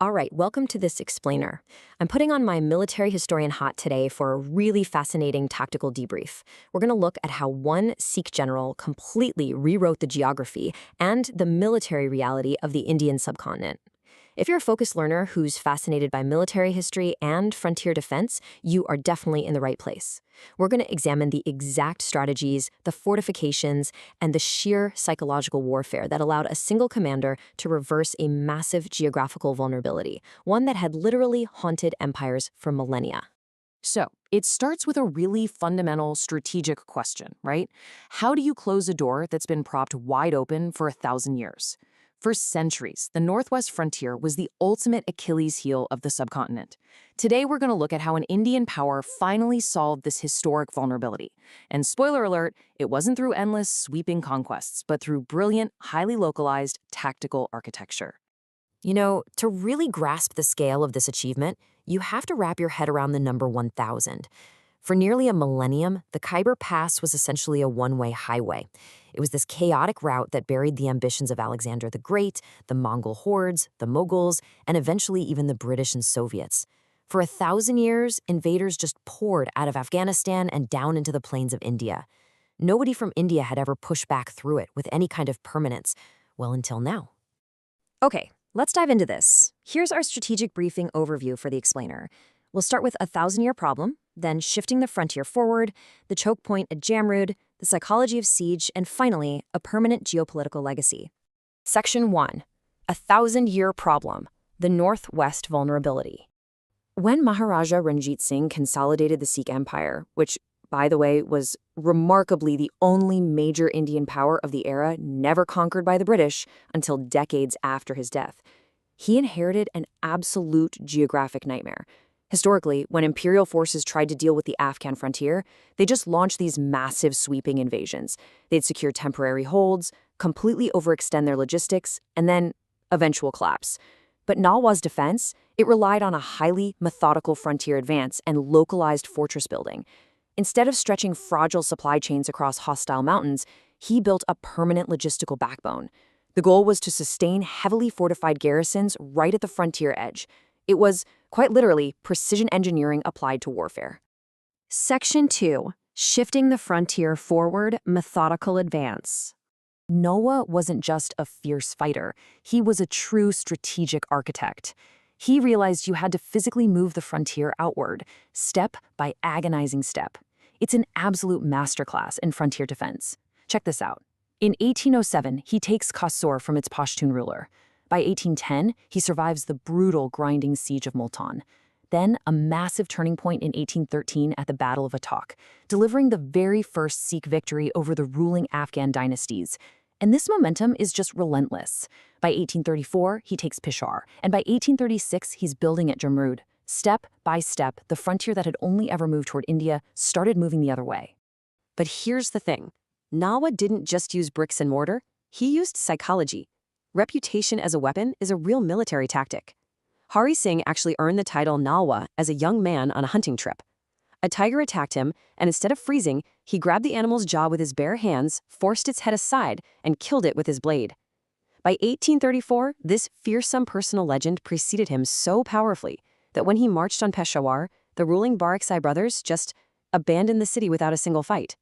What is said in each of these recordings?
All right, welcome to this explainer. I'm putting on my military historian hat today for a really fascinating tactical debrief. We're going to look at how one Sikh general completely rewrote the geography and the military reality of the Indian subcontinent. If you're a focused learner who's fascinated by military history and frontier defense, you are definitely in the right place. We're going to examine the exact strategies, the fortifications, and the sheer psychological warfare that allowed a single commander to reverse a massive geographical vulnerability, one that had literally haunted empires for millennia. So, it starts with a really fundamental strategic question, right? How do you close a door that's been propped wide open for 1,000 years? For centuries, the Northwest frontier was the ultimate Achilles heel of the subcontinent. Today, we're going to look at how an Indian power finally solved this historic vulnerability. And spoiler alert, it wasn't through endless, sweeping conquests, but through brilliant, highly localized, tactical architecture. You know, to really grasp the scale of this achievement, you have to wrap your head around the number 1,000. For nearly a millennium, the Khyber Pass was essentially a one-way highway. It was this chaotic route that buried the ambitions of Alexander the Great, the Mongol hordes, the Mughals, and eventually even the British and Soviets. For 1,000 years, invaders just poured out of Afghanistan and down into the plains of India. Nobody from India had ever pushed back through it with any kind of permanence, well, until now. Okay, let's dive into this. Here's our strategic briefing overview for the explainer. We'll start with a 1,000-year problem, then shifting the frontier forward, the choke point at Jamrud, the psychology of siege, and finally, a permanent geopolitical legacy. Section 1. A 1,000-year problem, the Northwest vulnerability. When Maharaja Ranjit Singh consolidated the Sikh Empire, which, by the way, was remarkably the only major Indian power of the era never conquered by the British until decades after his death, he inherited an absolute geographic nightmare. Historically, when imperial forces tried to deal with the Afghan frontier, they just launched these massive sweeping invasions. They'd secure temporary holds, completely overextend their logistics, and then eventual collapse. But Nalwa's defense, it relied on a highly methodical frontier advance and localized fortress building. Instead of stretching fragile supply chains across hostile mountains, he built a permanent logistical backbone. The goal was to sustain heavily fortified garrisons right at the frontier edge. It was, quite literally, precision engineering applied to warfare. Section 2. Shifting the frontier forward, methodical advance. Nalwa wasn't just a fierce fighter. He was a true strategic architect. He realized you had to physically move the frontier outward, step by agonizing step. It's an absolute masterclass in frontier defense. Check this out. In 1807, he takes Kashmir from its Pashtun ruler. By 1810, he survives the brutal grinding siege of Multan. Then, a massive turning point in 1813 at the Battle of Attock, delivering the very first Sikh victory over the ruling Afghan dynasties. And this momentum is just relentless. By 1834, he takes Peshawar, and by 1836, he's building at Jamrud. Step by step, the frontier that had only ever moved toward India started moving the other way. But here's the thing. Nalwa didn't just use bricks and mortar, he used psychology. Reputation as a weapon is a real military tactic. Hari Singh actually earned the title Nalwa as a young man on a hunting trip. A tiger attacked him, and instead of freezing, he grabbed the animal's jaw with his bare hands, forced its head aside, and killed it with his blade. By 1834, this fearsome personal legend preceded him so powerfully that when he marched on Peshawar, the ruling Baraksai brothers just abandoned the city without a single fight.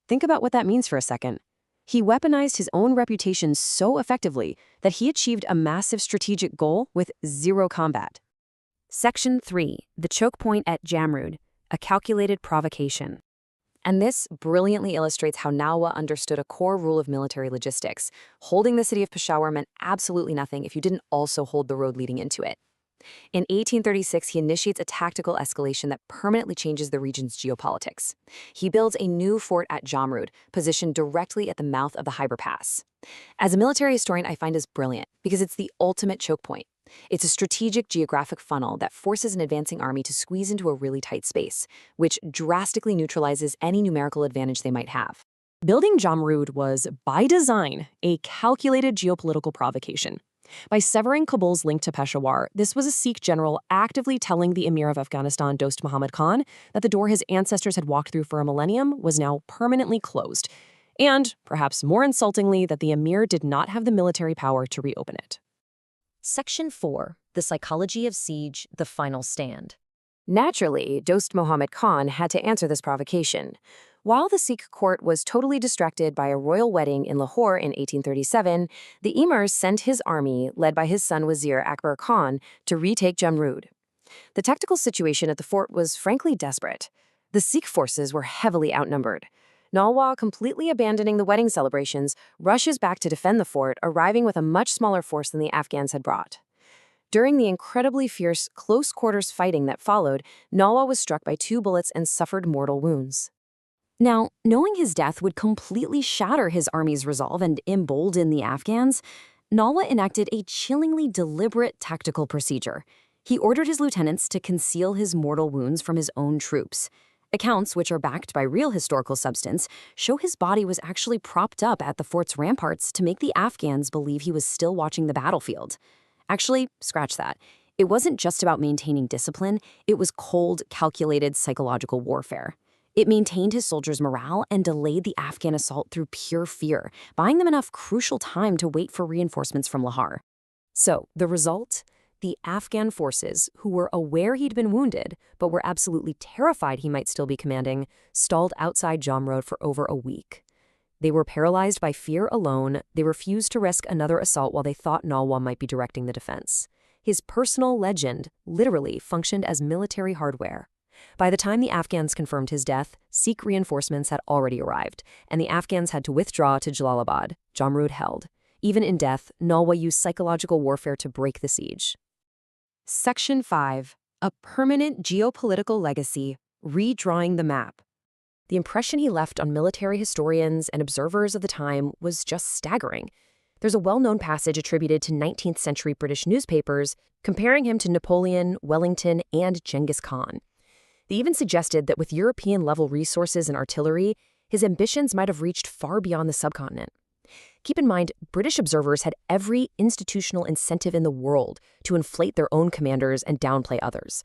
Think about what that means for a second. He weaponized his own reputation so effectively that he achieved a massive strategic goal with zero combat. Section 3. The choke point at Jamrud, a calculated provocation. And this brilliantly illustrates how Nalwa understood a core rule of military logistics. Holding the city of Peshawar meant absolutely nothing if you didn't also hold the road leading into it. In 1836, he initiates a tactical escalation that permanently changes the region's geopolitics. He builds a new fort at Jamrud, positioned directly at the mouth of the Khyber Pass. As a military historian, I find this brilliant because it's the ultimate choke point. It's a strategic geographic funnel that forces an advancing army to squeeze into a really tight space, which drastically neutralizes any numerical advantage they might have. Building Jamrud was, by design, a calculated geopolitical provocation. By severing Kabul's link to Peshawar, this was a Sikh general actively telling the Emir of Afghanistan, Dost Muhammad Khan, that the door his ancestors had walked through for a millennium was now permanently closed, and, perhaps more insultingly, that the Emir did not have the military power to reopen it. Section 4. The Psychology of Siege, the Final Stand. Naturally, Dost Muhammad Khan had to answer this provocation. While the Sikh court was totally distracted by a royal wedding in Lahore in 1837, the Emir sent his army, led by his son Wazir Akbar Khan, to retake Jamrud. The tactical situation at the fort was frankly desperate. The Sikh forces were heavily outnumbered. Nalwa, completely abandoning the wedding celebrations, rushes back to defend the fort, arriving with a much smaller force than the Afghans had brought. During the incredibly fierce, close-quarters fighting that followed, Nalwa was struck by 2 bullets and suffered mortal wounds. Now, knowing his death would completely shatter his army's resolve and embolden the Afghans, Nalwa enacted a chillingly deliberate tactical procedure. He ordered his lieutenants to conceal his mortal wounds from his own troops. Accounts, which are backed by real historical substance, show his body was actually propped up at the fort's ramparts to make the Afghans believe he was still watching the battlefield. Actually, scratch that. It wasn't just about maintaining discipline, it was cold, calculated psychological warfare. It maintained his soldiers' morale and delayed the Afghan assault through pure fear, buying them enough crucial time to wait for reinforcements from Lahore. So, the result? The Afghan forces, who were aware he'd been wounded, but were absolutely terrified he might still be commanding, stalled outside Jamrud for over a week. They were paralyzed by fear alone. They refused to risk another assault while they thought Nalwa might be directing the defense. His personal legend literally functioned as military hardware. By the time the Afghans confirmed his death, Sikh reinforcements had already arrived, and the Afghans had to withdraw to Jalalabad. Jamrud held. Even in death, Nalwa used psychological warfare to break the siege. Section 5. A Permanent Geopolitical Legacy, Redrawing the Map. The impression he left on military historians and observers of the time was just staggering. There's a well-known passage attributed to 19th century British newspapers comparing him to Napoleon, Wellington, and Genghis Khan. They even suggested that with European-level resources and artillery, his ambitions might have reached far beyond the subcontinent. Keep in mind, British observers had every institutional incentive in the world to inflate their own commanders and downplay others.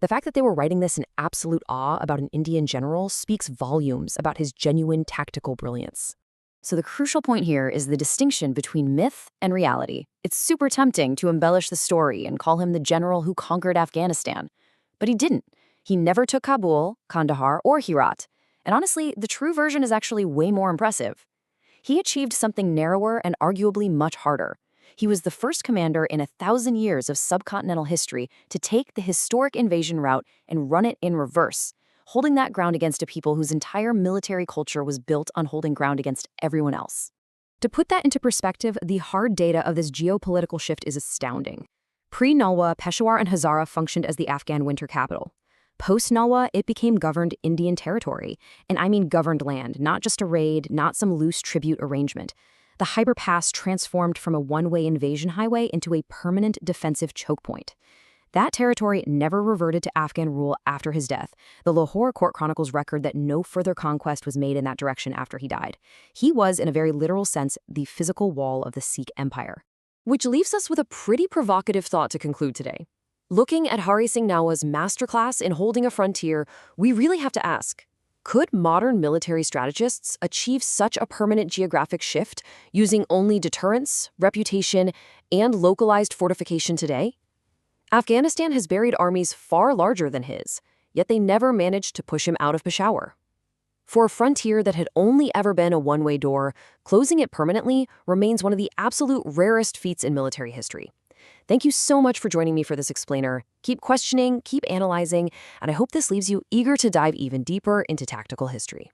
The fact that they were writing this in absolute awe about an Indian general speaks volumes about his genuine tactical brilliance. So the crucial point here is the distinction between myth and reality. It's super tempting to embellish the story and call him the general who conquered Afghanistan. But he didn't. He never took Kabul, Kandahar, or Herat. And honestly, the true version is actually way more impressive. He achieved something narrower and arguably much harder. He was the first commander in 1,000 years of subcontinental history to take the historic invasion route and run it in reverse, holding that ground against a people whose entire military culture was built on holding ground against everyone else. To put that into perspective, the hard data of this geopolitical shift is astounding. Pre-Nalwa, Peshawar and Hazara functioned as the Afghan winter capital. Post-Nalwa, it became governed Indian territory. And I mean governed land, not just a raid, not some loose tribute arrangement. The Khyber Pass transformed from a one-way invasion highway into a permanent defensive choke point. That territory never reverted to Afghan rule after his death. The Lahore Court Chronicles record that no further conquest was made in that direction after he died. He was, in a very literal sense, the physical wall of the Sikh empire. Which leaves us with a pretty provocative thought to conclude today. Looking at Hari Singh Nalwa's masterclass in holding a frontier, we really have to ask, could modern military strategists achieve such a permanent geographic shift using only deterrence, reputation, and localized fortification today? Afghanistan has buried armies far larger than his, yet they never managed to push him out of Peshawar. For a frontier that had only ever been a one-way door, closing it permanently remains one of the absolute rarest feats in military history. Thank you so much for joining me for this explainer. Keep questioning, keep analyzing, and I hope this leaves you eager to dive even deeper into tactical history.